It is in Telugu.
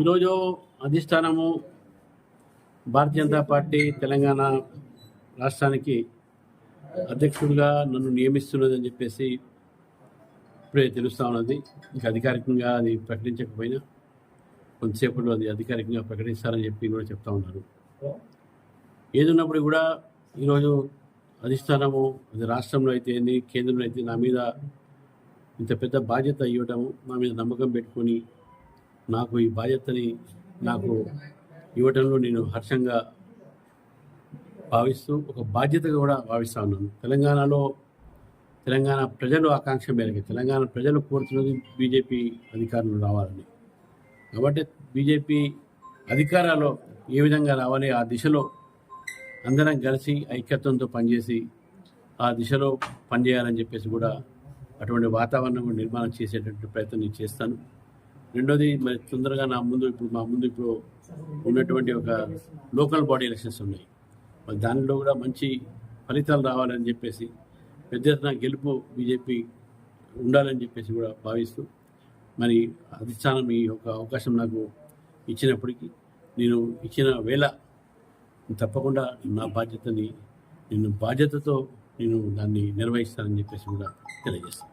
ఈరోజు అధిష్టానము భారతీయ జనతా పార్టీ తెలంగాణ రాష్ట్రానికి అధ్యక్షుడిగా నన్ను నియమిస్తున్నదని చెప్పేసి ఇప్పుడే తెలుస్తూ ఉన్నది. ఇంకా అధికారికంగా అది ప్రకటించకపోయినా కొంతసేపట్లో అది అధికారికంగా ప్రకటిస్తారని చెప్పి కూడా చెప్తా ఉన్నారు. ఏది ఉన్నప్పుడు కూడా ఈరోజు అధిష్టానము అది రాష్ట్రంలో అయితే ఏంది, కేంద్రంలో అయితే నా మీద ఇంత పెద్ద బాధ్యత ఇవ్వటము, నా మీద నమ్మకం పెట్టుకొని నాకు ఈ బాధ్యతని నాకు ఇవ్వటంలో నేను హర్షంగా భావిస్తూ ఒక బాధ్యతగా కూడా భావిస్తూ ఉన్నాను. తెలంగాణ ప్రజలు ఆకాంక్ష మేరకు తెలంగాణ ప్రజలు కోరుతున్నది బీజేపీ అధికారంలో రావాలని. కాబట్టి బీజేపీ అధికారాల్లో ఏ విధంగా రావాలి, ఆ దిశలో అందరం కలిసి ఐక్యత్వంతో పనిచేసి ఆ దిశలో పనిచేయాలని చెప్పేసి కూడా అటువంటి వాతావరణం నిర్మాణం చేసేటటువంటి ప్రయత్నం నేను చేస్తాను. రెండోది, మరి తొందరగా మా ముందు ఇప్పుడు ఉన్నటువంటి ఒక లోకల్ బాడీ ఎలక్షన్స్ ఉన్నాయి. మరి దానిలో కూడా మంచి ఫలితాలు రావాలని చెప్పేసి పెద్ద ఎత్తున గెలుపు బీజేపీ ఉండాలని చెప్పేసి కూడా భావిస్తూ మరి అధిష్టానం ఈ యొక్క అవకాశం నాకు ఇచ్చినప్పటికీ నేను ఇచ్చిన వేళ తప్పకుండా నా బాధ్యతతో నేను దాన్ని నిర్వహిస్తానని చెప్పేసి కూడా తెలియజేస్తాను.